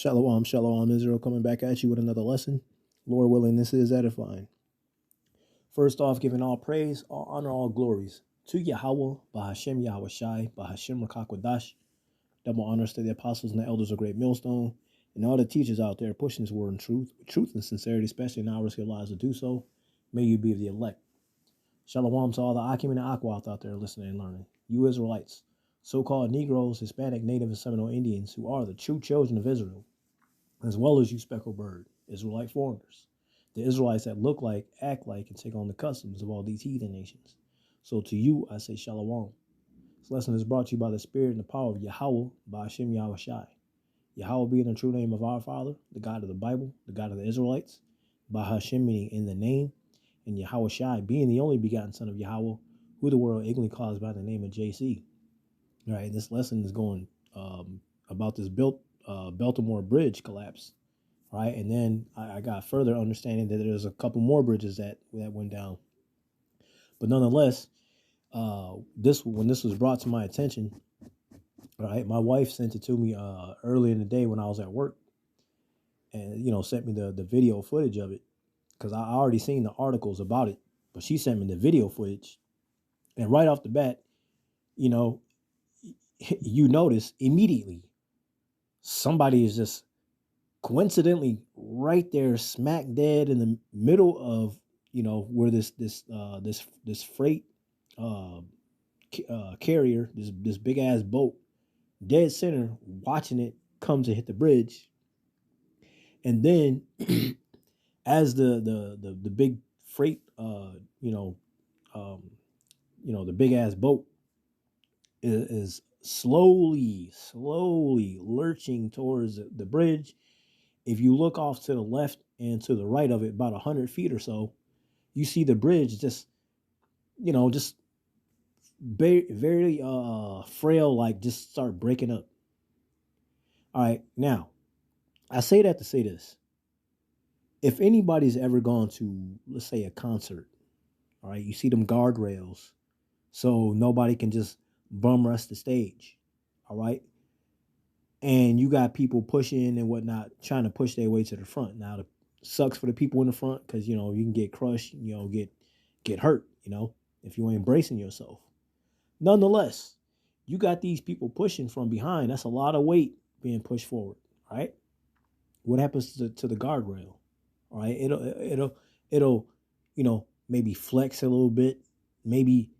Shalom, shalom, Israel, coming back at you with another lesson. Lord willing, this is edifying. First off, giving all praise, all honor, all glories to Yahweh, Bahashem Yahweh Shai, Bahashem Rakakwadash. Double honors to the apostles and the elders of Great Millstone, and all the teachers out there pushing this word in truth and sincerity, especially in our risky lives to do so. May you be of the elect. Shalom to all the Akim and the Aquath out there listening and learning. You Israelites, so-called Negroes, Hispanic, Native, and Seminole Indians who are the true children of Israel, as well as you speckled bird, Israelite foreigners, the Israelites that look like, act like, and take on the customs of all these heathen nations. So to you, I say shalom. This lesson is brought to you by the Spirit and the power of Yahweh, by Hashem Yahweh Shai. Yahweh being the true name of our Father, the God of the Bible, the God of the Israelites, by Hashem meaning in the name, and Yahweh Shai being the only begotten Son of Yahweh, who the world ignorantly calls by the name of JC. All right, this lesson is going about this Baltimore bridge collapse, right? And then I got further understanding that there's a couple more bridges that went down. But nonetheless, when this was brought to my attention, right, my wife sent it to me early in the day when I was at work, and sent me the video footage of it because I already seen the articles about it, but she sent me the video footage, and right off the bat, you notice immediately somebody is just coincidentally right there smack dead in the middle of where this freight carrier, this big ass boat, dead center, watching it come to hit the bridge. And then as the big freight the big ass boat is slowly lurching towards the bridge. If you look off to the left and to the right of it, about 100 feet or so, you see the bridge just very frail, like just start breaking up. All right, now, I say that to say this. If anybody's ever gone to, let's say, a concert, all right, you see them guardrails so nobody can just bum rush the stage, all right? And you got people pushing and whatnot, trying to push their way to the front. Now, it sucks for the people in the front because, you can get crushed, get hurt, if you ain't bracing yourself. Nonetheless, you got these people pushing from behind. That's a lot of weight being pushed forward, right? What happens to the guardrail? All right, it'll maybe flex a little bit, maybe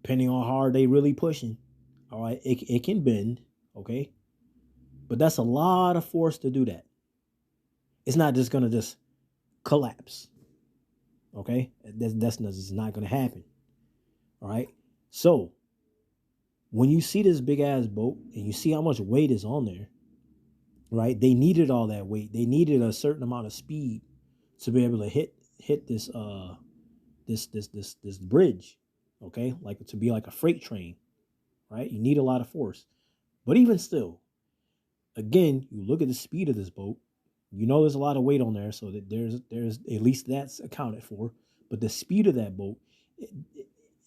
depending on how hard they really pushing. All right, it can bend, okay? But that's a lot of force to do that. It's not just going to just collapse. Okay? That's not going to happen. All right? So, when you see this big ass boat and you see how much weight is on there, right? They needed all that weight. They needed a certain amount of speed to be able to hit this this bridge, okay? Like to be like a freight train, right? You need a lot of force. But even still, again, you look at the speed of this boat. There's a lot of weight on there, so that there's at least that's accounted for. But the speed of that boat,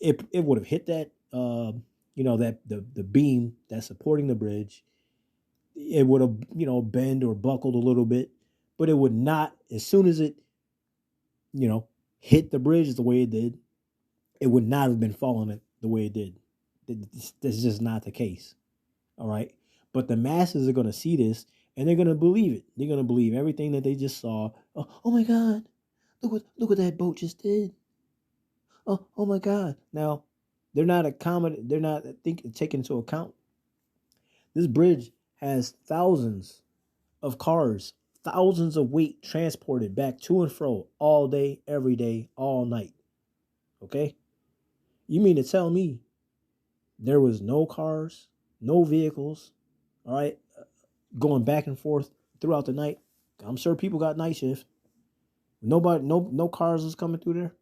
it would have hit that that the beam that's supporting the bridge. It would have bend or buckled a little bit, but it would not. As soon as it hit the bridge the way it did, it would not have been falling the way it did. That's just not the case. All right. But the masses are going to see this and they're going to believe it. They're going to believe everything that they just saw. Oh my God. Look what that boat just did. Oh my God. Now, they're not taking into account. This bridge has thousands of cars, thousands of weight transported back to and fro all day, every day, all night. Okay? You mean to tell me there was no cars, no vehicles, all right, going back and forth throughout the night? I'm sure people got night shift. No cars was coming through there.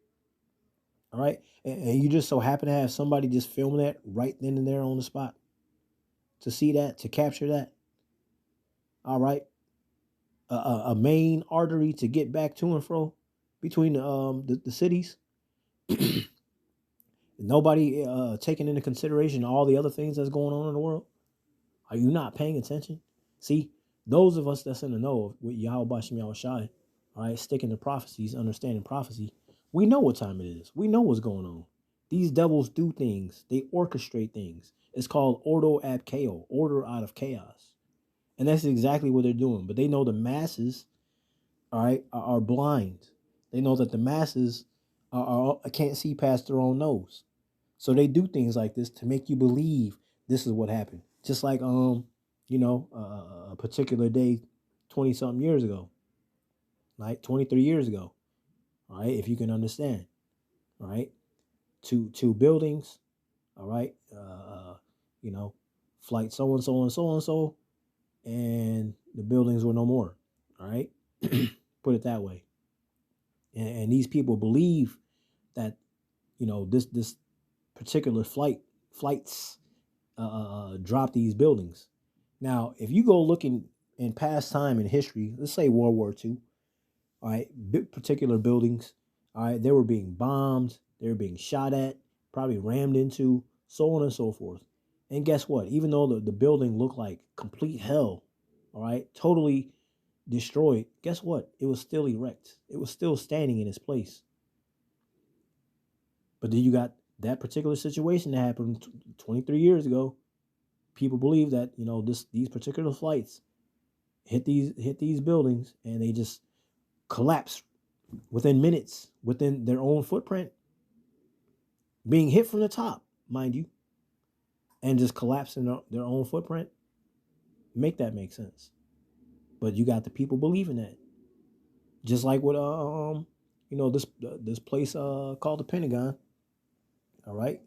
All right, and you just so happen to have somebody just filming that right then and there on the spot to see that, to capture that. All right, a main artery to get back to and fro between the cities. Nobody taking into consideration all the other things that's going on in the world. Are you not paying attention? See, Those of us that's in the know with Yahweh Bashim Yahweh Shai, all right, sticking to prophecies, understanding prophecy, we know what time it is. We know what's going on. These devils do things. They orchestrate things. It's called ordo ab chaos, order out of chaos. And that's exactly what they're doing. But they know the masses, all right, are blind. They know that the masses can't see past their own nose. So they do things like this to make you believe this is what happened. Just like a particular day 20 something years ago, right? 23 years ago. All right, if you can understand. All right. Two buildings, all right, flight so and so and so and so, and the buildings were no more. All right. Put it that way. And these people believe that, this particular flights drop these buildings. Now, if you go looking in past time in history, let's say World War II, all right, particular buildings, all right, they were being bombed, they were being shot at, probably rammed into, so on and so forth. And guess what? Even though the building looked like complete hell, all right, totally destroyed, guess what? It was still erect. It was still standing in its place. But then you got that particular situation that happened 23 years ago. People believe that these particular flights hit these buildings and they just collapse within minutes within their own footprint, being hit from the top, mind you, and just collapsing their own footprint. Make that make sense? But you got the people believing that, just like with this place called the Pentagon. All right,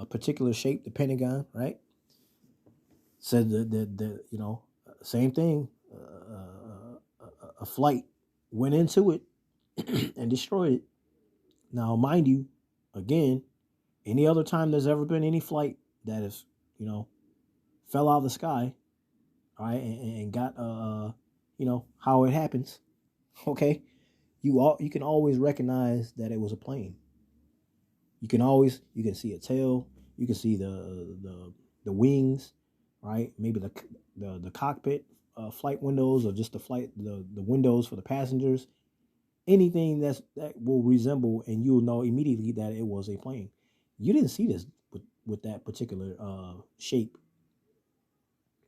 particular shape, the Pentagon, right? Said the same thing. A flight went into it and destroyed it. Now, mind you, again, any other time there's ever been any flight that is, fell out of the sky, all right, and got how it happens, okay? You can always recognize that it was a plane. You can see a tail, you can see the wings, right? Maybe the cockpit flight windows, or just the windows for the passengers. Anything that will resemble, and you'll know immediately that it was a plane. You didn't see this with that particular shape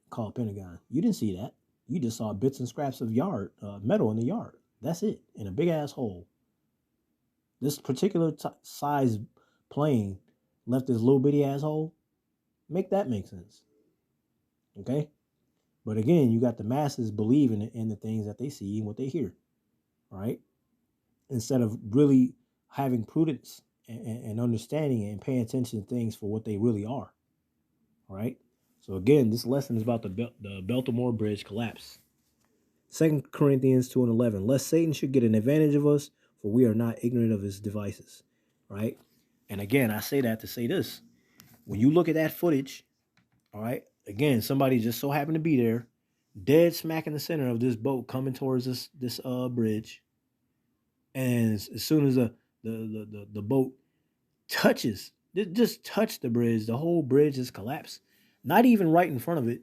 called Pentagon. You didn't see that. You just saw bits and scraps of metal in the yard. That's it, in a big ass hole. This particular size plane left this little bitty asshole. Make that make sense, okay? But again, you got the masses believing in the things that they see and what they hear, right? Instead of really having prudence and understanding and paying attention to things for what they really are, right? So again, this lesson is about the Baltimore Bridge collapse. 2 Corinthians 2:11. Lest Satan should get an advantage of us, for we are not ignorant of his devices, right? And again, I say that to say this. When you look at that footage, all right, again, somebody just so happened to be there, dead smack in the center of this boat coming towards this bridge. And as soon as the boat touches, just touch the bridge, the whole bridge just collapsed. Not even right in front of it,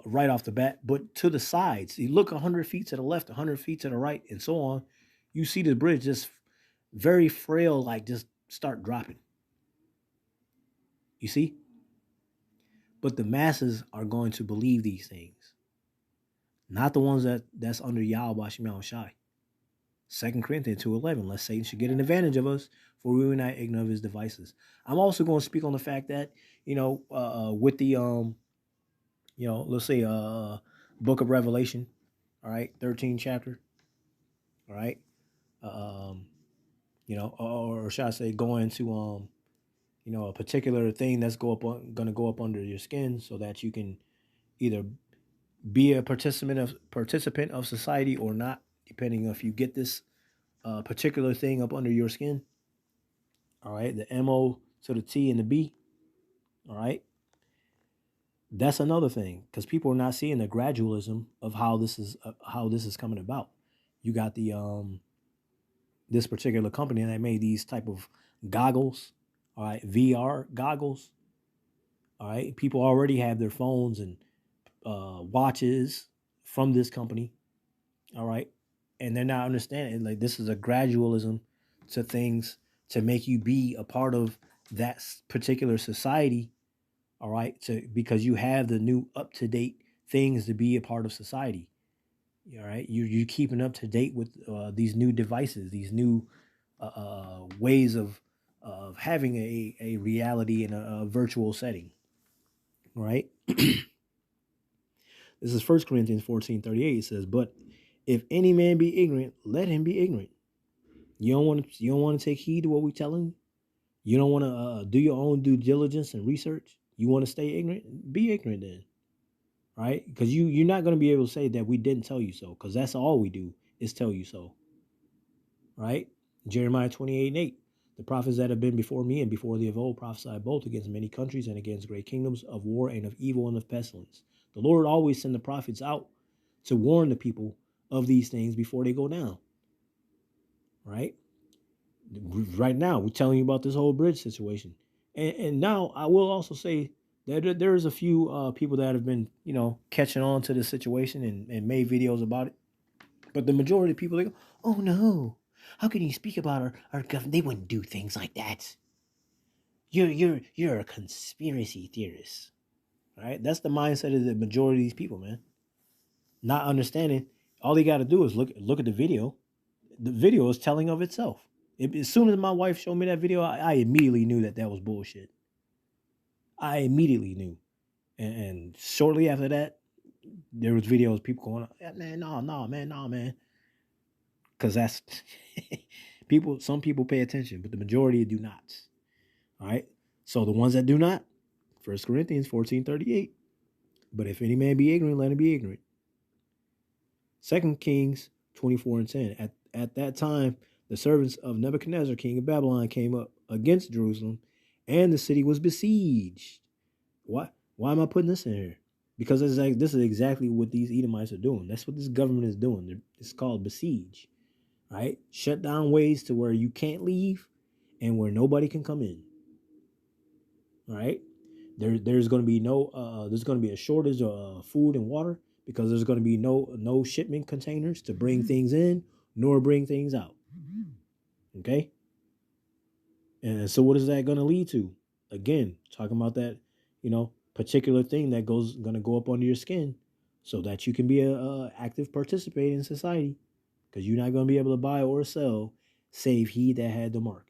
right off the bat, but to the sides. You look 100 feet to the left, 100 feet to the right, and so on. You see the bridge just very frail, like just start dropping. You see? But the masses are going to believe these things. Not the ones that's under Yahweh Shemel Shai. 2 Corinthians 2:11, lest Satan should get an advantage of us, for we were not ignorant of his devices. I'm also going to speak on the fact that, with the, let's say, book of Revelation, all right, 13th chapter, all right, or should I say, go into, a particular thing that's going to go up under your skin, so that you can either be a participant of society or not, depending on if you get this particular thing up under your skin. All right, the MO to the T and the B. All right, that's another thing, because people are not seeing the gradualism of how this is coming about. You got the this particular company that made these type of goggles. All right, VR goggles. All right, people already have their phones and watches from this company. All right. And they're not understanding like this is a gradualism to things to make you be a part of that particular society. All right. To because you have the new up to date things to be a part of society. All right. You keeping up to date with these new devices, these new ways of having a reality in a virtual setting. Right. This is 1 Corinthians 14:38. It says, "But if any man be ignorant, let him be ignorant." You don't want to take heed to what we telling you. You don't want to do your own due diligence and research. You want to stay ignorant. Be ignorant then, right? Because you're not going to be able to say that we didn't tell you so. Because that's all we do is tell you so, right? Jeremiah 28:8. The prophets that have been before me and before thee of old prophesied both against many countries and against great kingdoms of war and of evil and of pestilence. The Lord always send the prophets out to warn the people of these things before they go down, right? Right now, we're telling you about this whole bridge situation. And now I will also say that there is a few people that have been, catching on to the situation and made videos about it. But the majority of people, they go, oh no, how can you speak about our government? They wouldn't do things like that. You're a conspiracy theorist. Right? That's the mindset of the majority of these people, man. Not understanding. All they got to do is look at the video. The video is telling of itself. As soon as my wife showed me that video, I immediately knew that was bullshit. I immediately knew. And shortly after that, there was videos people going, yeah, man, no, man. Because that's people. Some people pay attention, but the majority do not. All right. So the ones that do not, 1 Corinthians 14:38. But if any man be ignorant, let him be ignorant. 2 Kings 24:10. At that time, the servants of Nebuchadnezzar, king of Babylon, came up against Jerusalem, and the city was besieged. Why am I putting this in here? Because this is exactly what these Edomites are doing. That's what this government is doing. It's called besiege, right? Shut down ways to where you can't leave and where nobody can come in. All right? There's going to be there's going to be a shortage of food and water because there's going to be no shipment containers to bring things in nor bring things out. Okay? And so what is that going to lead to? Again, talking about that, particular thing that going to go up under your skin so that you can be a active participant in society because you're not going to be able to buy or sell save he that had the mark.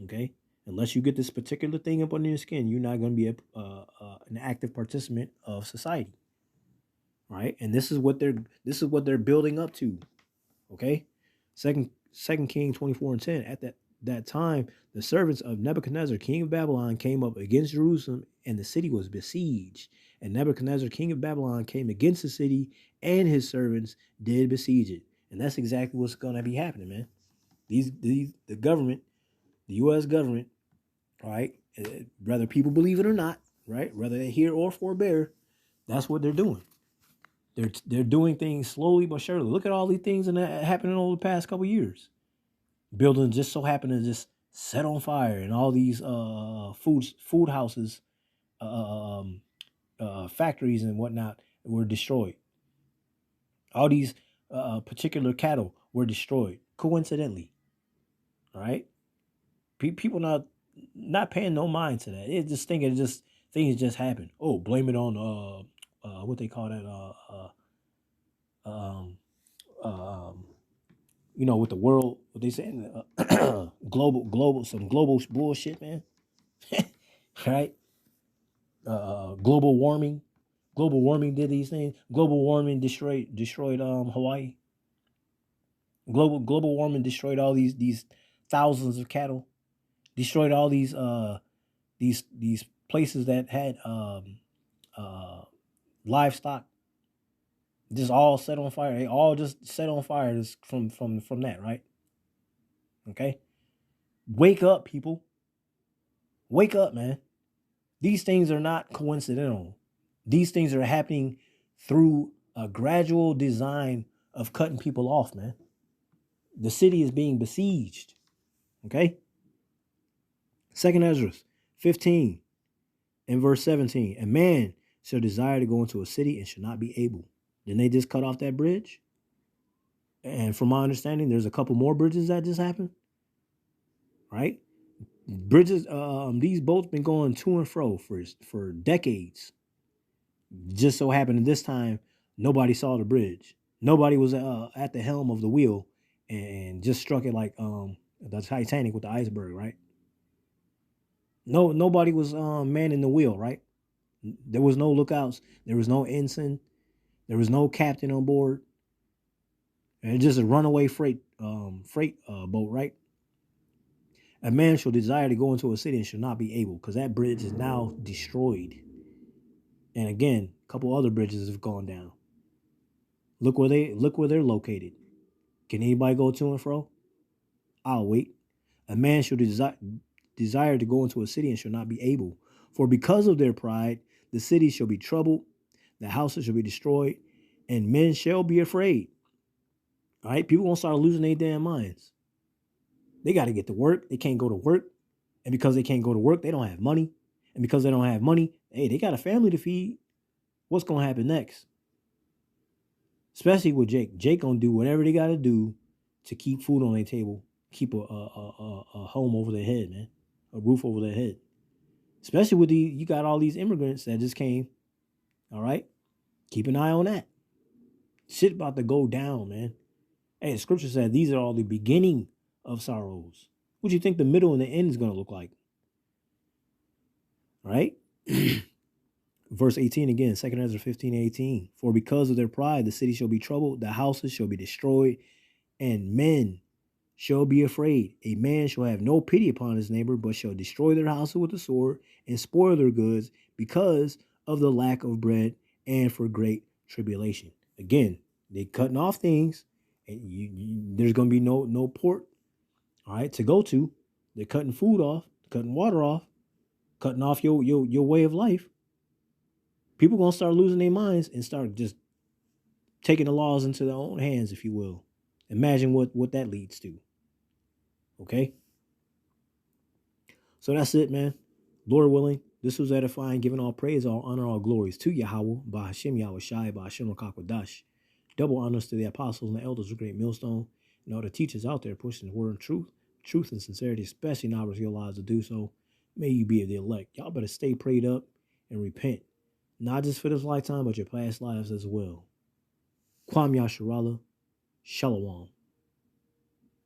Okay? Unless you get this particular thing up under your skin, you're not going to be an active participant of society, right? And this is what they're building up to. Okay, Second Kings 24:10. At that time, the servants of Nebuchadnezzar, king of Babylon, came up against Jerusalem, and the city was besieged. And Nebuchadnezzar, king of Babylon, came against the city, and his servants did besiege it. And that's exactly what's going to be happening, man. The government, the U.S. government, right? Whether people believe it or not, right? Whether they hear or forbear, that's what they're doing. They're doing things slowly but surely. Look at all these things that happening over the past couple of years. Buildings just so happen to just set on fire, and all these food houses, factories and whatnot were destroyed. All these particular cattle were destroyed coincidentally. All right, people not paying no mind to that. It just thinking things just happen. Oh, blame it on what they call that with the world, what they saying, global bullshit, man. Right? Global warming did these things. Global warming destroyed Hawaii. Global warming destroyed all these thousands of cattle. Destroyed all these places that had livestock. Just all set on fire. They all just set on fire just from that, right? Okay? Wake up, people. Wake up, man. These things are not coincidental. These things are happening through a gradual design of cutting people off, man. The city is being besieged. Okay? 2 Ezra 15 and verse 17. And man, shall desire to go into a city and shall not be able. Then they just cut off that bridge. And from my understanding, there's a couple more bridges that just happened. Right? Bridges, these boats been going to and fro for decades. Just so happened this time, nobody saw the bridge. Nobody was at the helm of the wheel and just struck it like the Titanic with the iceberg, right? No, nobody was manning the wheel, right? There was no lookouts. There was no ensign. There was no captain on board. And just a runaway freight boat, right? A man shall desire to go into a city and shall not be able, because that bridge is now destroyed. And again, a couple other bridges have gone down. Look where they're located. Can anybody go to and fro? I'll wait. A man shall desire to go into a city and shall not be able. For because of their pride, the city shall be troubled, the houses shall be destroyed, and men shall be afraid. All right, people gonna start losing their damn minds. They got to get to work. They can't go to work. And because they can't go to work, they don't have money. And because they don't have money, hey, they got a family to feed. What's going to happen next? Especially with Jake. Jake going to do whatever they got to do to keep food on their table, keep a home over their head, man, a roof over their head. Especially with you got all these immigrants that just came, all right? Keep an eye on that. Shit about to go down, man. Hey, the scripture said these are all the beginning of sorrows. What do you think the middle and the end is going to look like? Right? Verse 18 again, 2 Ezra 15:18. For because of their pride, the city shall be troubled, the houses shall be destroyed, and men shall be afraid. A man shall have no pity upon his neighbor, but shall destroy their houses with the sword and spoil their goods because of the lack of bread and for great tribulation. Again, they cutting off things, and there's going to be no port, all right, to go to. They're cutting food off, cutting water off, cutting off your way of life. People going to start losing their minds and start just taking the laws into their own hands, if you will. Imagine what that leads to. Okay? So that's it, man. Lord willing, this was edifying, giving all praise, all honor, all glories to Yahweh, by Hashem Yahweh Shai, by Hashem Rakakwadash. Double honors to the apostles and the elders of Great Millstone, and all the teachers out there pushing the word of truth and sincerity, especially now with your lives to do so. May you be of the elect. Y'all better stay prayed up and repent. Not just for this lifetime, but your past lives as well. Kwam Yasharala, Shalom.